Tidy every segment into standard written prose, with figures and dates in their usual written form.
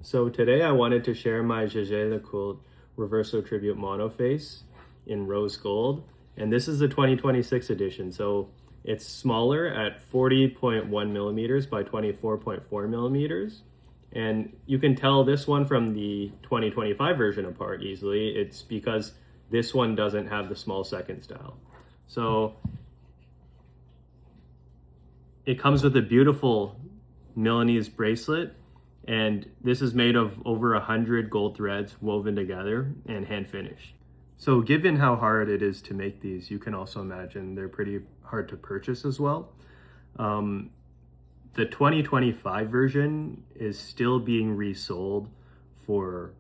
So today I wanted to share my Jaeger-LeCoultre Reverso Tribute monoface in rose gold. And this is the 2026 edition. So it's smaller at 40.1 millimeters by 24.4 millimeters. And you can tell this one from the 2025 version apart easily. It's because this one doesn't have the small second style. So it comes with a beautiful Milanese bracelet. And this is made of over 100 gold threads woven together and hand finished. So given how hard it is to make these, you can also imagine they're pretty hard to purchase as well. The 2025 version is still being resold for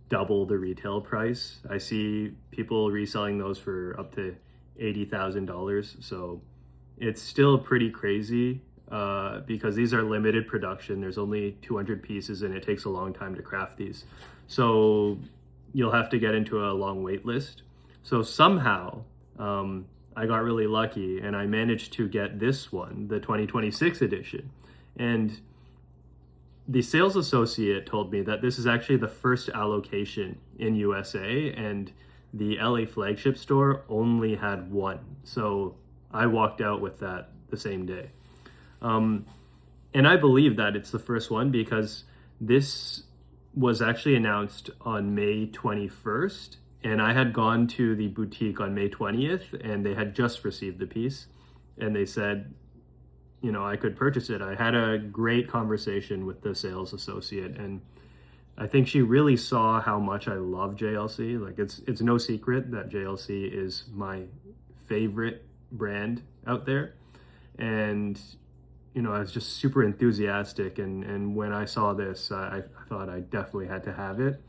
double the retail price. I see people reselling those for up to $80,000. So it's still pretty crazy. Because these are limited production. There's only 200 pieces and it takes a long time to craft these. So you'll have to get into a long wait list. So somehow I got really lucky and I managed to get this one, the 2026 edition. And the sales associate told me that this is actually the first allocation in USA and the LA flagship store only had one. So I walked out with that the same day. And I believe that it's the first one because this was actually announced on May 21st, and I had gone to the boutique on May 20th, and they had just received the piece, and they said, you know, I could purchase it. I had a great conversation with the sales associate, and I think she really saw how much I love JLC. Like it's no secret that JLC is my favorite brand out there, and you know, I was just super enthusiastic, and when I saw this, I thought I definitely had to have it.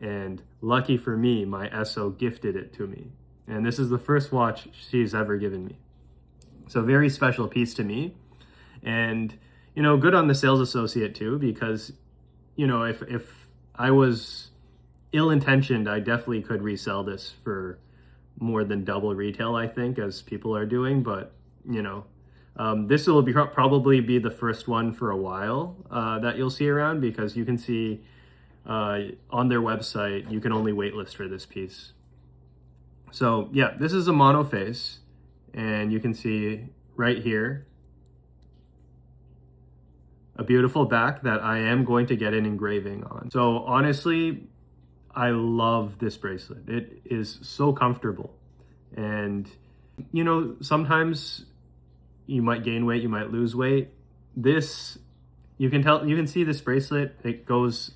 And lucky for me, my SO gifted it to me. And this is the first watch she's ever given me. So very special piece to me. And, you know, good on the sales associate too, because, you know, if I was ill-intentioned, I definitely could resell this for more than double retail, I think, as people are doing. But, you know, this will probably be the first one for a while that you'll see around, because you can see on their website, you can only waitlist for this piece. So yeah, this is a mono face, and you can see right here a beautiful back that I am going to get an engraving on. So honestly, I love this bracelet. It is so comfortable. And you know, sometimes you might gain weight, you might lose weight. This, you can see this bracelet, it goes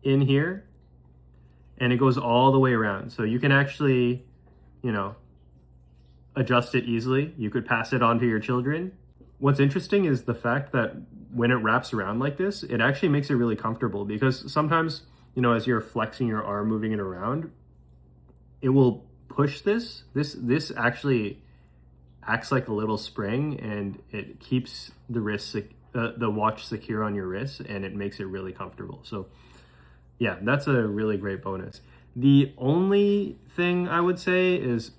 in here and it goes all the way around. So you can actually, you know, adjust it easily. You could pass it on to your children. What's interesting is the fact that when it wraps around like this, it actually makes it really comfortable, because sometimes, you know, as you're flexing your arm, moving it around, it will push this. This actually acts like a little spring, and it keeps the watch secure on your wrist, and it makes it really comfortable. So yeah, that's a really great bonus. The only thing I would say is,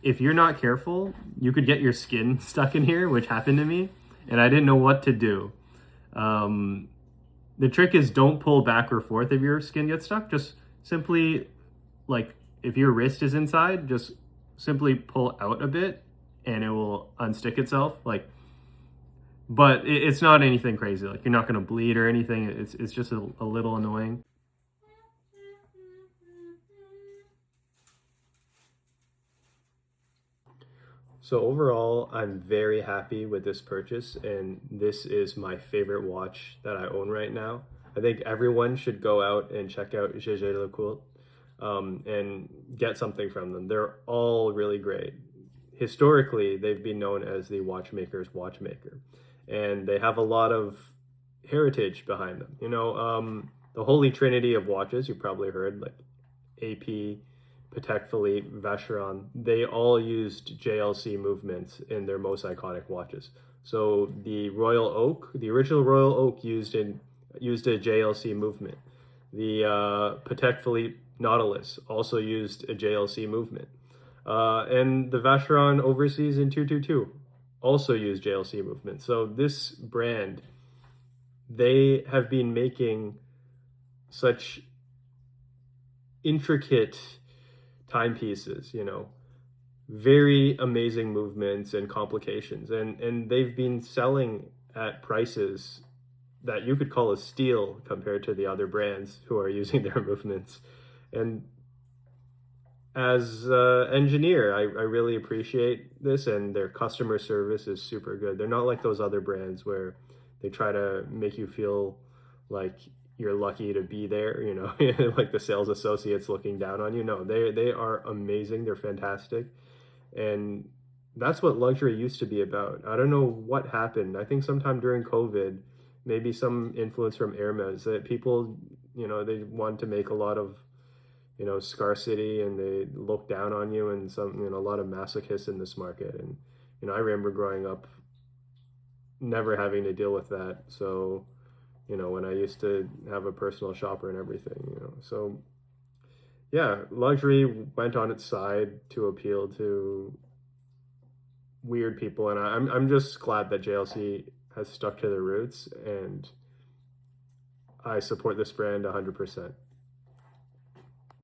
if you're not careful, you could get your skin stuck in here, which happened to me, and I didn't know what to do. The trick is, don't pull back or forth if your skin gets stuck. Just simply, like, if your wrist is inside, just simply pull out a bit and it will unstick itself. Like, but it's not anything crazy. Like, you're not going to bleed or anything. It's just a little annoying. So overall, I'm very happy with this purchase, and this is my favorite watch that I own right now. I think everyone should go out and check out Jaeger-LeCoultre and get something from them. They're all really great. Historically, they've been known as the watchmaker's watchmaker, and they have a lot of heritage behind them. You know, the holy trinity of watches, you probably heard, like AP, Patek Philippe, Vacheron, they all used JLC movements in their most iconic watches. So the Royal Oak, the original Royal Oak used a JLC movement. The Patek Philippe Nautilus also used a JLC movement. And the Vacheron Overseas in 222 also used JLC movement. So this brand, they have been making such intricate timepieces, you know, very amazing movements and complications. And they've been selling at prices that you could call a steal compared to the other brands who are using their movements. And as an engineer, I really appreciate this, and their customer service is super good. They're not like those other brands where they try to make you feel like you're lucky to be there, you know, like the sales associates looking down on you. No, they are amazing. They're fantastic. And that's what luxury used to be about. I don't know what happened. I think sometime during COVID, maybe some influence from Hermes, that people, you know, they want to make a lot of, you know, scarcity, and they look down on you, and some, you know, a lot of masochists in this market. And, you know, I remember growing up never having to deal with that. So, you know, when I used to have a personal shopper and everything, you know, so yeah, luxury went on its side to appeal to weird people. And I'm just glad that JLC has stuck to their roots, and I support this brand 100%.